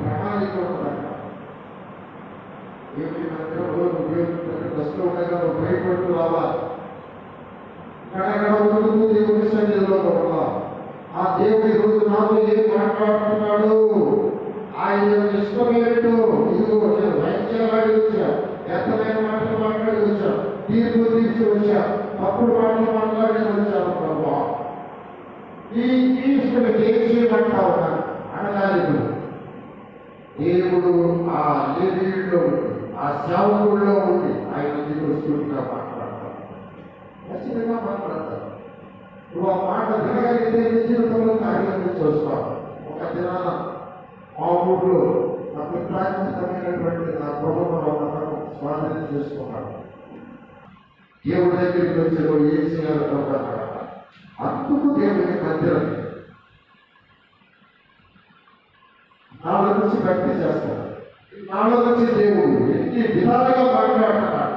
ప్రణాళిక ఉంటుందంట. దేవుడి మందిరంలో ఉపయోగించిన వస్తువులుగా ఉపయోగపడుతూ రావాలి. ఎక్కడెక్కడ ఉంటుందో దేవుడి సన్నిధిలో కూడా ఆ దేవుడి రోజు నాతో ఏం మాట్లాడుతున్నాడు, ఆయన ఇష్టమేంటో ఇదిగో నేను వైద్యాలు వచ్చా, ఎత్తమైన మాటలు మాట్లాడి వచ్చా, తీర్పు తీర్చి వచ్చా, తప్పుడు మాటలు మాట్లాడి వచ్చాను ప్రభా. ఈ తీసుకుని ఏం చేయమంటా ఉన్నాను అనగాలి. దేవుడు ఆ లేవీయుల్లో ఉండి ఆ సేవకుల్లో ఉండి ఆయన దిగుడుగా మాట్లాడతారు, ఖచ్చితంగా మాట్లాడతారు. నువ్వు ఆ మాట వినగలిగితే నీ జీవితంలో కార్యాన్ని చూస్తావు. ఒక దినాన ఆ ఊళ్ళో అభిప్రాయమైనటువంటి నా కుటుంబంలో స్వాధీనం చేసుకున్నాడు. దేవుడి దగ్గరికి వచ్చి నువ్వు ఏం చేయాలనుకుంటున్నాడు, అందుకు దేవుడికి మందిరం నాలో నుంచి భక్తి చేస్తాడు. నాలో నుంచి దేవుడు ఎన్ని విధాలుగా మాట్లాడుతున్నాడు,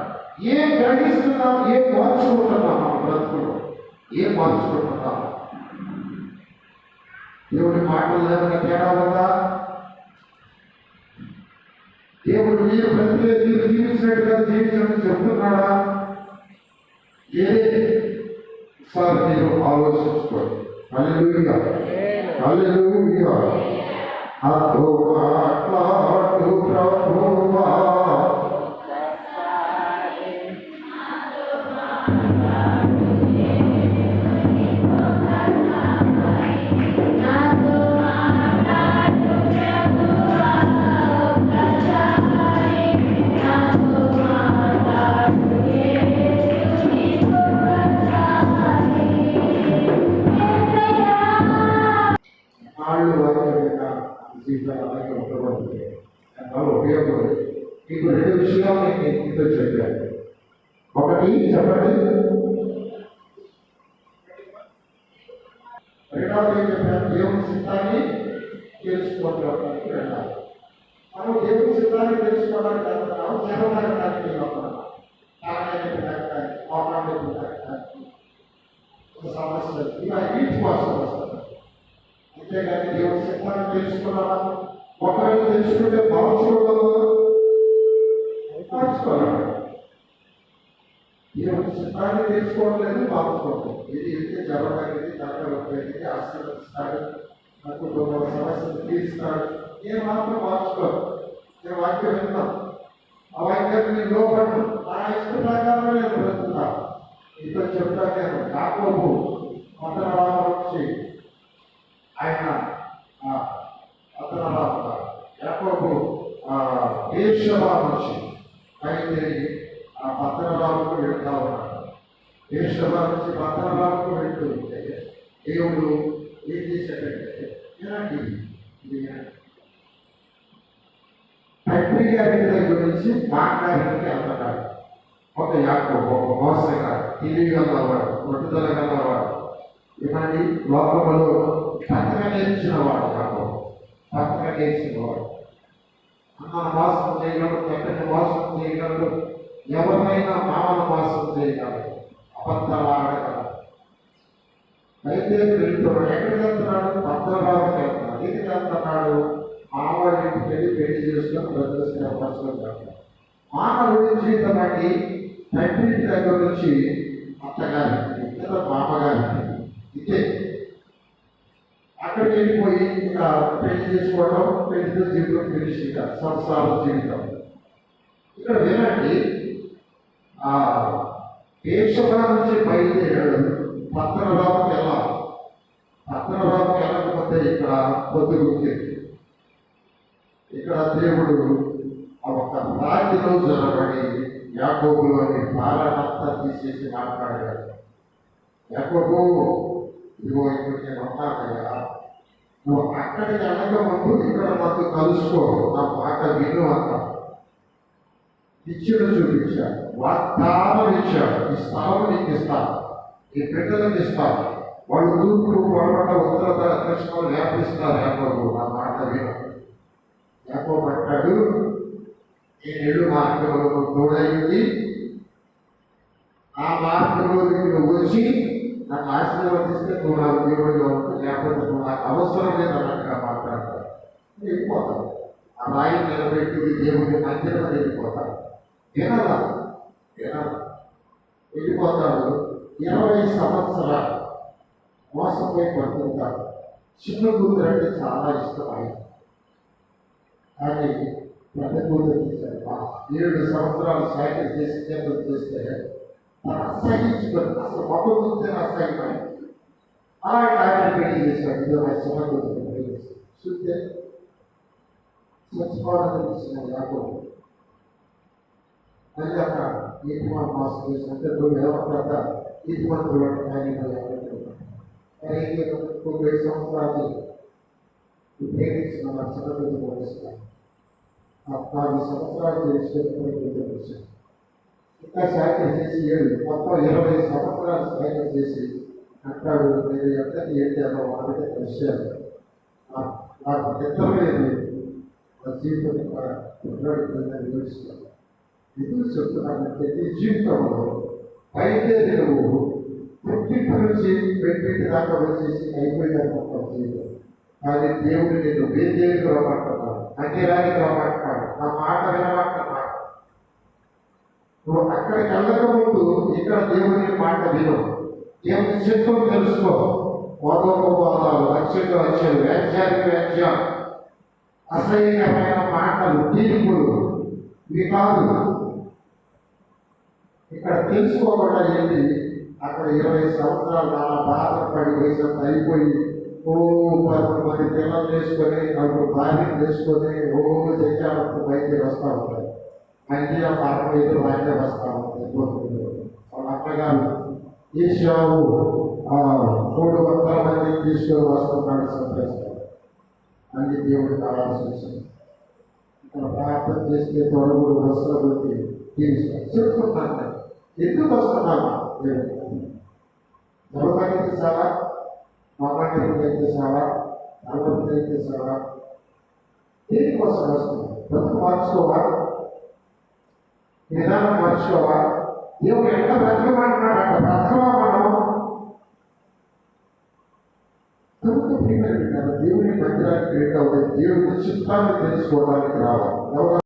ఏం గ్రహిస్తున్నాం, ఏం మార్చుకుంటున్నాం, మా బ్రతుకులో ఏం మార్చుకుంటున్నాం. దేవుడి మాటలు ఏమైనా తేడా ఉందా? దేవుడు మీరు ప్రతి మీరు జీవించినట్టుగా జీవించమని చెప్తున్నాడా? ఏదే సార్ మీరు ఆలోచించుకోండి. హల్లెలూయా, హల్లెలూయా. అదో మాట్లాడు ప్రభువా, జీవితాలు అలాగే ఉపయోగపడుతుంది. దానివల్ల ఉపయోగపడుతుంది. మీకు రెండు విషయాలు నేను మీతో చెప్పాను. ఒకటి చెప్పండి, రెండవది ఏం చెప్పాను, దేవుని సిద్ధాన్ని తెలుసుకోవడానికి వెళ్ళాలి. మనం దేవుని సిద్ధాన్ని తెలుసుకోవడానికి వెళ్తున్నాము, జనడానికి వెళ్తున్నాము, సమస్యలు ఇలా వీటి కోసం వస్తుంది. అంతేగాని దేవుడి సిద్ధాన్ని తెలుసుకున్నారా? ఒకవేళ తెలుసుకుంటే మార్చుకోగలరా? మార్చుకోవాలి. దేవుడి సిద్ధాన్ని తెలుసుకోవట్లేదు, మార్చుకోవట్లేదు. ఇది అయితే జరగలేదు, జరగలేదు, ఆశీర్వదిస్తాడు, నా కుటుంబ సమస్యలు తీరుస్తాడు. నేను మాత్రం మార్చుకోను. నేను వాక్యం విన్నాను, ఆ వాక్యాన్ని నేను లోపడ్డు, నా ఇష్ట ప్రకారమే నేను బ్రతుకుతాను. ఇంట్లో చెప్తాను. నేను యాకోబు వచ్చి ఆయన యాకోబు బేర్షెబా నుంచి అయితే ఆ పట్టణరాముకు వెళ్తా ఉన్నాడు. బేర్షెబా నుంచి పట్టణరాముకు వెళ్తూ ఉంటే దేవుడు ఏం చేశాడంటే, వినండి, తండ్రి గారి దగ్గర నుంచి మాట్లాడడానికి వెళ్తున్నాడు. ఒక యాకోబు, ఒక మోసగాడు, తెలియగలవాడు, పట్టుదల గలవాడు, ఇవన్నీ లోకంలో పక్కన నేర్చిన వాడు. నాకు పక్కన నేర్చిన వాడు అన్నను మోసం చేయగలడు, ఎక్కడిని మోసం చేయగలడు, ఎవరినైనా మామను మోసం చేయగలడు, అబద్ధాలు ఆడగలడు. అయితే వెళ్తున్నాడు. ఎక్కడికి వెళ్తున్నాడు? పద్మరావుకి వెళ్తున్నాడు. ఎందుకు వెళ్తున్నాడు? మామూలు ఇంటికి వెళ్ళి పెళ్లి చేసుకొని బ్రదర్స్ని పరచుకుంటాడు. మానవుడి జీవితం అంటే తండ్రి దగ్గర నుంచి అత్తగారి, ఇతర మామగారి, ఇదే అక్కడికి వెళ్ళిపోయి ఇంకా పెళ్లి చేసుకోవడం, పెళ్లితో జీవితం ఫినిష్, ఇంకా సంసార జీవితం. ఇక్కడ వినండి, ఆ బేర్షెబా నుంచి బయలుదేరాడు, పట్టణరాముకి వెళ్ళాలి. పట్టణరాముకి వెళ్ళకపోతే ఇక్కడ పొద్దుగుంది. ఇక్కడ దేవుడు ఒక రాతిలో జరగబడి యాకోబులోని భారానంతా తీసేసి మాట్లాడాడు. యాకోబు, ఇదిగో ఇప్పుడు నేను ఉన్నానయ్యా, నువ్వు అక్కడికి వెళ్ళక ముందు ఇక్కడ నాకు కలుసుకో, నా మాట విను అన్నాడు. ఇచ్చిన చూపించాడు, వాగ్దానం ఇచ్చాడు, ఈ స్థలం నీకు ఇస్తాను, ఈ బిడ్డలకు ఇస్తాను, వాళ్ళు తూర్పు పడమట ఉత్తర దక్షిణం వ్యాపిస్తారు. యాకోబు, నా మాట విను. యాకోబు అంటాడు, ఈ నెడు మార్గంలో తోడైంది, ఆ మార్గంలో నువ్వు వచ్చి నన్ను ఆశీర్వదిస్తే నువ్వు నాకు దేవుడిగా ఉంటుంది, లేకపోతే నువ్వు నాకు అవసరం లేదు అన్నట్టుగా మాట్లాడతాడు. వెళ్ళిపోతారు. ఆ రాయి నిలబెట్టి దేవుడి మందిరం వెళ్ళిపోతారు. వినాలా వినాలి వెళ్ళిపోతాడు. 20 సంవత్సరాలు మోసపోయి పడుతుంటాడు. చిన్న కూతురు అంటే చాలా ఇష్టం ఆయన, కానీ పెద్ద కూతురు తీశారు. 7 సంవత్సరాలు సైకిల్ చేసి చేతులు చేస్తే అసహించుకొని అసలు మొక్క చూస్తే అసహ్యమై అలాంటి ఆయన పెళ్లి చేశాడు. 20 సంవత్సరాలు పెళ్లి చేశాడు. చూస్తే చచ్చిపోవాలని తెలిసిన యాకోబు మళ్ళీ అక్కడ నీతిమంతులు మోసం చేసినట్టే నువ్వు ఎవరికంతా నీతిమంతులు అంటే 90 సంవత్సరాలు ప్రేమించిన సంగతి పోలిస్తున్నాను. 4 సంవత్సరాలు తెలుసుకొని ఇంకా సాయం చేసి 7 మొత్తం 20 సంవత్సరాలు సాయం చేసి అంటాడు, నేను ఎంతటి ఏంటి అన్న వాడితే విషయాలు నాకు నిద్ర లేదు, నా జీవితం వివరిస్తున్నాను. ఎందుకు చెప్తున్నానంటే నీ జీవితంలో అయితే నువ్వు పుట్టింటి నుంచి పెట్టింటి దాకా వచ్చేసి అయిపోయిందనుకుంటావు జీవితం. కానీ దేవుడు నేను వేదేవికి రమ్మంటున్నాడు, అంగీరానికి రమ్మంటున్నాడు, నా మాట వినమంటున్నాడు. నువ్వు అక్కడికి వెళ్ళక ముందు ఇక్కడ దేవుని మాట విను, దేవుని చిత్తం తెలుసుకో. వాదోపవాదాలు, అత్యంత అత్యం, వ్యాఖ్యానికి వ్యాఖ్య, అసహ్యమైన మాటలు, తీర్పులు ఇవి కాదు. ఇక్కడ తెలుసుకోకుండా ఏంటి, అక్కడ 20 సంవత్సరాలు నాన్న బాధపడి వయసంతా అయిపోయి 10 మంది పిల్లలు వేసుకొని 4 భార్యలు వేసుకొని తెచ్చామంతా బయటికి వస్తూ ఉంటాయి. మంచిగా 65 బయట వస్తూ ఉంటాయి. వాళ్ళ అమ్మగారు ఈశావు 300 మంది తీసుకొని వస్తున్నాడు, సంతరిస్తాడు. అన్ని దేవుడు కావాల్సి వచ్చింది. ఇక్కడ ప్రార్థన చేస్తే తొడగుడు వస్త్రములు తీరుస్తాడు. చెప్తున్నాను ఎందుకు వస్తున్నామా? నలభైకి సావా, 40 సావా, 40 సావా, దేనికోసం వస్తున్నాం? బ్రతుకు మార్చుకోవా, విధానం మార్చుకోవా? దేవుడు ఎంత బ్రతకమంటున్నాడంట, బ్రతకవా మనం? దేవుని మందిరానికి వెళ్ళి దేవుని చిత్తాన్ని తెలుసుకోవడానికి రావాలి.